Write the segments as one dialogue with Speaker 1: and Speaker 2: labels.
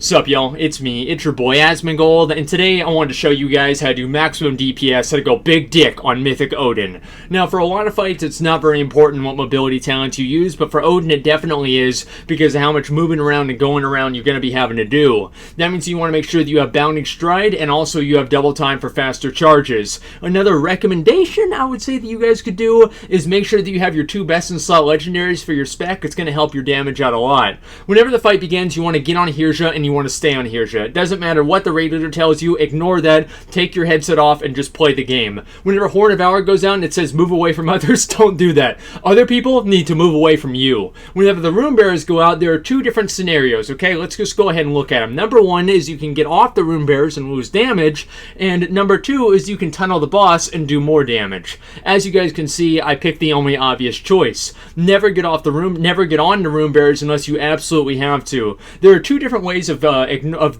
Speaker 1: Sup y'all, it's me, it's your boy Asmongold, and today I wanted to show you guys how to do maximum DPS, how to go big dick on Mythic Odyn. Now for a lot of fights it's not very important what mobility talents you use, but for Odyn it definitely is because of how much moving around and going around you're going to be having to do. That means you want to make sure that you have bounding stride and also you have double time for faster charges. Another recommendation I would say that you guys could do is make sure that you have your 2 best in slot legendaries for your spec. It's going to help your damage out a lot. Whenever the fight begins you want to get on Hirja and you want to stay on Hirja. It doesn't matter what the raid leader tells you, ignore that, take your headset off and just play the game. Whenever Horn of Valor goes down and it says move away from others, don't do that. Other people need to move away from you. Whenever the Rune Bearers go out, there are 2 different scenarios, okay? Let's just go ahead and look at them. Number 1 is you can get off the Rune Bearers and lose damage, and number 2 is you can tunnel the boss and do more damage. As you guys can see, I picked the only obvious choice. Never get off the room, never get on the Rune Bearers unless you absolutely have to. There are 2 different ways of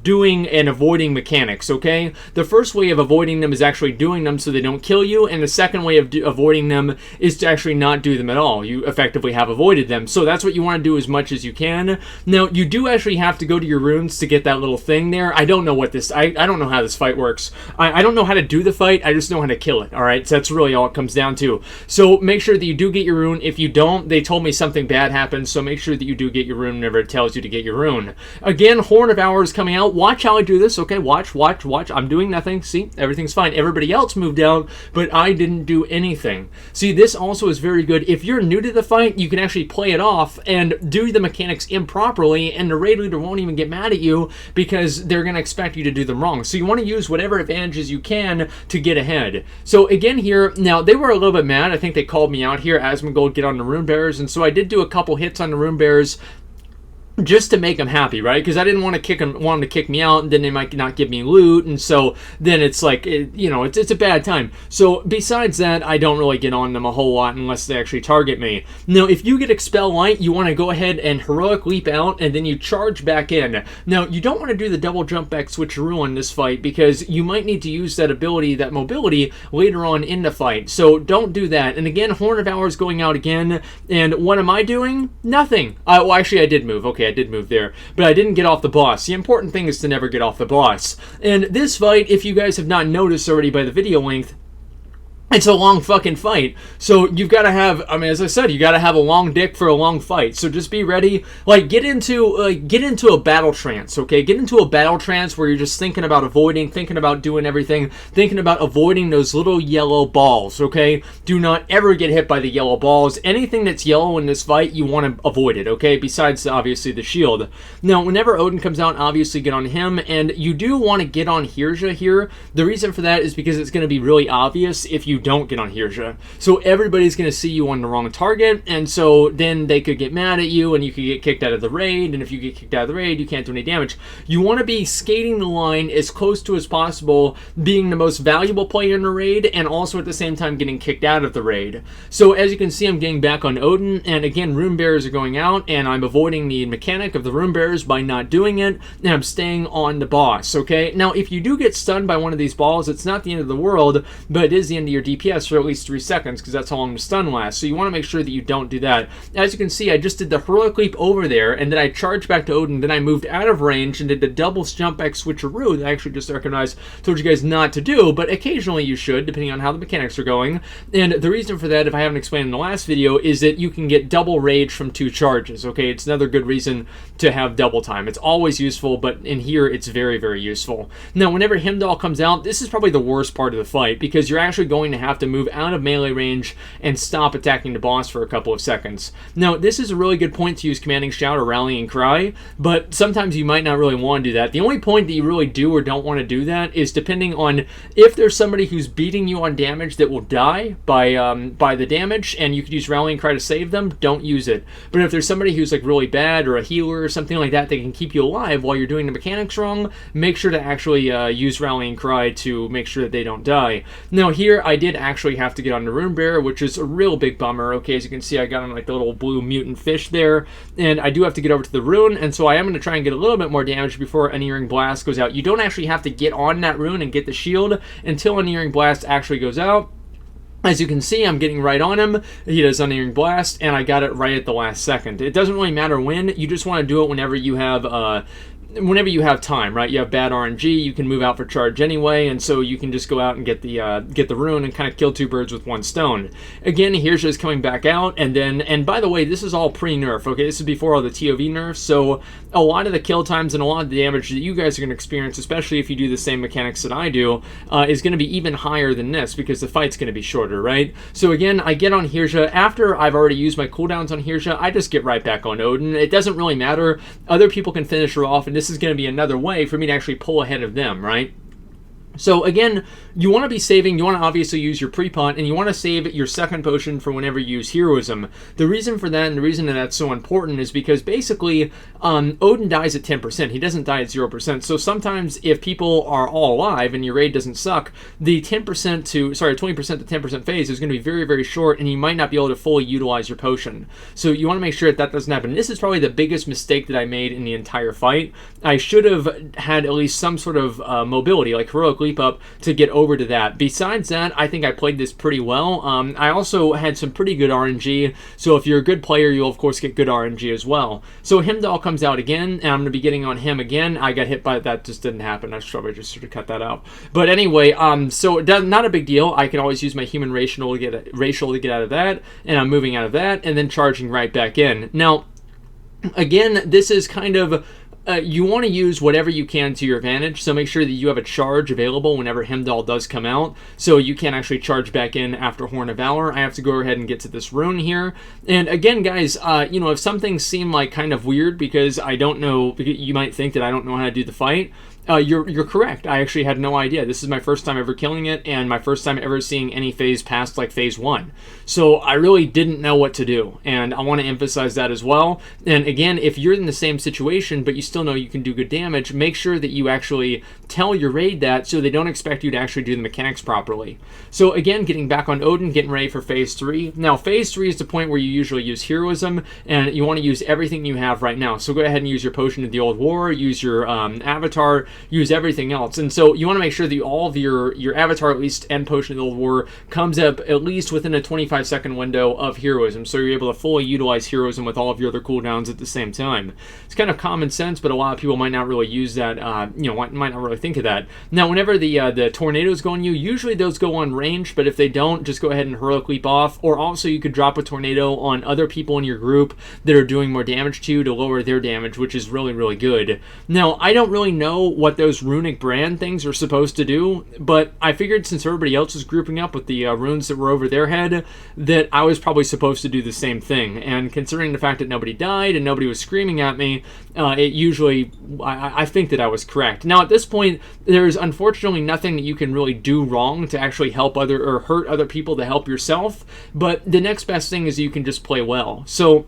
Speaker 1: doing and avoiding mechanics, okay? The first way of avoiding them is actually doing them so they don't kill you, and the second way of avoiding them is to actually not do them at all. You effectively have avoided them, so that's what you want to do as much as you can. Now, you do actually have to go to your runes to get that little thing there. I don't know what this, I don't know how this fight works. I don't know how to do the fight, I just know how to kill it, alright? So that's really all it comes down to. So make sure that you do get your rune. If you don't, they told me something bad happened, so make sure that you do get your rune whenever it tells you to get your rune. Again, Horn of Valor is coming out. Watch how I do this, okay? Watch. I'm doing nothing. See? Everything's fine. Everybody else moved out, but I didn't do anything. See, this also is very good. If you're new to the fight, you can actually play it off and do the mechanics improperly, and the raid leader won't even get mad at you because they're going to expect you to do them wrong. So you want to use whatever advantages you can to get ahead. So again here, now they were a little bit mad. I think they called me out here. Asmongold, get on the Rune Bearers, and so I did do a couple hits on the Rune Bearers just to make them happy, right? Because I didn't want them to kick me out, and then they might not give me loot, and so then it's like, it's a bad time. So besides that, I don't really get on them a whole lot unless they actually target me. Now, if you get Expel Light, you want to go ahead and Heroic Leap out, and then you charge back in. Now, you don't want to do the double jump back switcheroo on this fight, because you might need to use that ability, that mobility, later on in the fight. So don't do that. And again, Horn of Valor is going out again, and what am I doing? Nothing. Well, actually, I did move. Okay, I did move there, but I didn't get off the boss. The important thing is to never get off the boss. And this fight, if you guys have not noticed already by the video length, it's a long fucking fight. So you've got to have, I mean, as I said, you got to have a long dick for a long fight. So just be ready. Like, get into a battle trance, okay? Get into a battle trance where you're just thinking about avoiding, thinking about doing everything, thinking about avoiding those little yellow balls, okay? Do not ever get hit by the yellow balls. Anything that's yellow in this fight, you want to avoid it, okay? Besides, obviously, the shield. Now, whenever Odyn comes out, obviously get on him, and you do want to get on Hirja here. The reason for that is because it's going to be really obvious if you don't get on Hirja. So everybody's going to see you on the wrong target, and so then they could get mad at you and you could get kicked out of the raid, and if you get kicked out of the raid, you can't do any damage. You want to be skating the line as close to as possible, being the most valuable player in the raid, and also at the same time getting kicked out of the raid. So as you can see, I'm getting back on Odyn, and again, Rune Bearers are going out, and I'm avoiding the mechanic of the Rune Bearers by not doing it, and I'm staying on the boss, okay? Now, if you do get stunned by one of these balls, it's not the end of the world, but it is the end of your DPS for at least 3 seconds, because that's how long the stun lasts. So you want to make sure that you don't do that. As you can see, I just did the Heroic Leap over there, and then I charged back to Odyn, then I moved out of range and did the double jump back switcheroo that I actually just recognized, told you guys not to do, but occasionally you should, depending on how the mechanics are going. And the reason for that, if I haven't explained in the last video, is that you can get double rage from 2 charges, okay? It's another good reason to have double time. It's always useful, but in here, it's very, very useful. Now, whenever Heimdall comes out, this is probably the worst part of the fight, because you're actually going to have to move out of melee range and stop attacking the boss for a couple of seconds. Now, this is a really good point to use Commanding Shout or Rallying Cry, but sometimes you might not really want to do that. The only point that you really do or don't want to do that is depending on if there's somebody who's beating you on damage that will die by the damage, and you could use Rallying Cry to save them, don't use it. But if there's somebody who's like really bad, or a healer or something like that can keep you alive while you're doing the mechanics wrong, make sure to actually use Rallying Cry to make sure that they don't die. Now here, I did actually have to get on the Rune Bearer, which is a real big bummer. Okay, as you can see, I got on like the little blue mutant fish there, and I do have to get over to the rune, and so I am going to try and get a little bit more damage before Unyielding Blast goes out. You don't actually have to get on that rune and get the shield until Unyielding Blast actually goes out. As you can see, I'm getting right on him. He does Unyielding Blast, and I got it right at the last second. It doesn't really matter when. You just want to do it whenever you have whenever you have time, right? You have bad RNG, you can move out for charge anyway, and so you can just go out and get the rune and kind of kill two birds with one stone. Again, here's just coming back out, and by the way, this is all pre-nerf, okay? This is before all the TOV nerfs, so a lot of the kill times and a lot of the damage that you guys are going to experience, especially if you do the same mechanics that I do, is going to be even higher than this because the fight's going to be shorter, right? So again, I get on Hirsha. After I've already used my cooldowns on Hirsha, I just get right back on Odyn. It doesn't really matter. Other people can finish her off, and this is going to be another way for me to actually pull ahead of them, right? So again, you want to be saving, you want to obviously use your pre-pot, and you want to save your second potion for whenever you use heroism. The reason for that, and the reason that that's so important, is because basically, Odyn dies at 10%. He doesn't die at 0%. So sometimes if people are all alive and your raid doesn't suck, the 20% to 10% phase is going to be very, very short, and you might not be able to fully utilize your potion. So you want to make sure that that doesn't happen. This is probably the biggest mistake that I made in the entire fight. I should have had at least some sort of mobility, like heroic leap up, to get over to that. Besides that, I think I played this pretty well. I also had some pretty good RNG, so if you're a good player, you'll of course get good RNG as well. So Heimdall comes out again, and I'm going to be getting on him again. I got hit by that, just didn't happen. I should probably just sort of cut that out. But anyway, so not a big deal. I can always use my human racial to get out of that, and I'm moving out of that, and then charging right back in. Now, again, this is kind of you want to use whatever you can to your advantage, so make sure that you have a charge available whenever Heimdall does come out, so you can actually charge back in after Horn of Valor. I have to go ahead and get to this rune here. And again, guys, you know, if some things seem like kind of weird because I don't know, you might think that I don't know how to do the fight, you're correct. I actually had no idea. This is my first time ever killing it, and my first time ever seeing any phase past like phase 1. So I really didn't know what to do, and I want to emphasize that as well. And again, if you're in the same situation but you still know you can do good damage, make sure that you actually tell your raid that, so they don't expect you to actually do the mechanics properly. So again, getting back on Odyn, getting ready for phase 3. Now phase 3 is the point where you usually use heroism, and you want to use everything you have right now. So go ahead and use your potion of the old war, use your avatar, use everything else. And so you want to make sure that all of your avatar, at least, and potion of the old war comes up at least within a 25-second window of heroism, so you're able to fully utilize heroism with all of your other cooldowns at the same time. It's kind of common sense, but a lot of people might not really use that, you know, might not really think of that. Now, whenever the tornadoes go on you, usually those go on range, but if they don't, just go ahead and heroic leap off, or also you could drop a tornado on other people in your group that are doing more damage to you to lower their damage, which is really, really good. Now, I don't really know what those runic brand things are supposed to do, but I figured since everybody else was grouping up with the runes that were over their head, that I was probably supposed to do the same thing. And considering the fact that nobody died and nobody was screaming at me, I think that I was correct. Now at this point, there's unfortunately nothing that you can really do wrong to actually help or hurt other people to help yourself, but the next best thing is you can just play well. So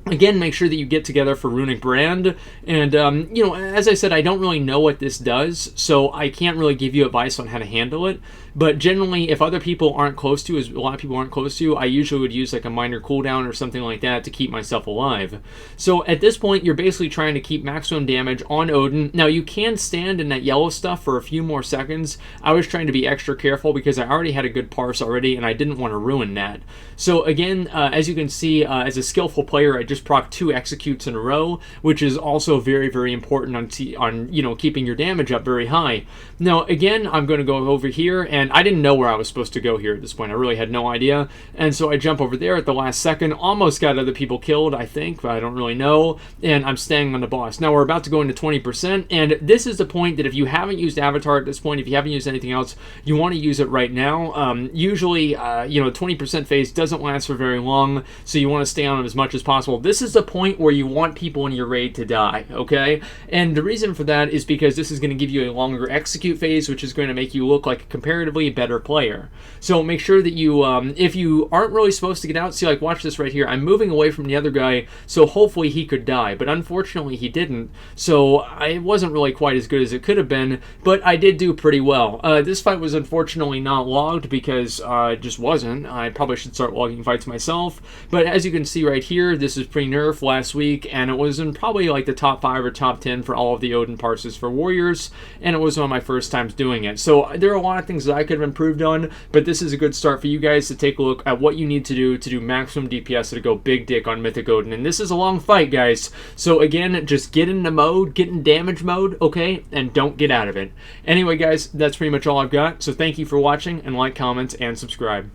Speaker 1: again, make sure that you get together for Runic Brand, and, you know, as I said, I don't really know what this does, so I can't really give you advice on how to handle it, but generally, if other people aren't close to you, as a lot of people aren't close to you, I usually would use like a minor cooldown or something like that to keep myself alive. So at this point, you're basically trying to keep maximum damage on Odyn. Now, you can stand in that yellow stuff for a few more seconds. I was trying to be extra careful because I already had a good parse already, and I didn't want to ruin that. So again, as you can see, as a skillful player, I just proc 2 executes in a row, which is also very, very important on you know, keeping your damage up very high. Now, again, I'm going to go over here, and I didn't know where I was supposed to go here at this point. I really had no idea, and so I jump over there at the last second, almost got other people killed, I think, but I don't really know, and I'm staying on the boss. Now, we're about to go into 20%, and this is the point that if you haven't used Avatar at this point, if you haven't used anything else, you want to use it right now. Usually, you know, 20% phase doesn't last for very long, so you want to stay on it as much as possible. This is the point where you want people in your raid to die, okay? And the reason for that is because this is going to give you a longer execute phase, which is going to make you look like a comparatively better player. So make sure that you, if you aren't really supposed to get out, see, like, watch this right here. I'm moving away from the other guy, so hopefully he could die, but unfortunately he didn't, so it wasn't really quite as good as it could have been, but I did do pretty well. This fight was unfortunately not logged because it just wasn't. I probably should start logging fights myself, but as you can see right here, this is pre-nerf last week, and it was in probably like the top 5 or top 10 for all of the Odyn parses for warriors, and it was one of my first times doing it. So there are a lot of things that I could have improved on, but this is a good start for you guys to take a look at what you need to do maximum DPS to go big dick on Mythic Odyn. And this is a long fight, guys. So again, just get into mode, get in damage mode, okay? And don't get out of it. Anyway, guys, that's pretty much all I've got. So thank you for watching, and like, comment, and subscribe.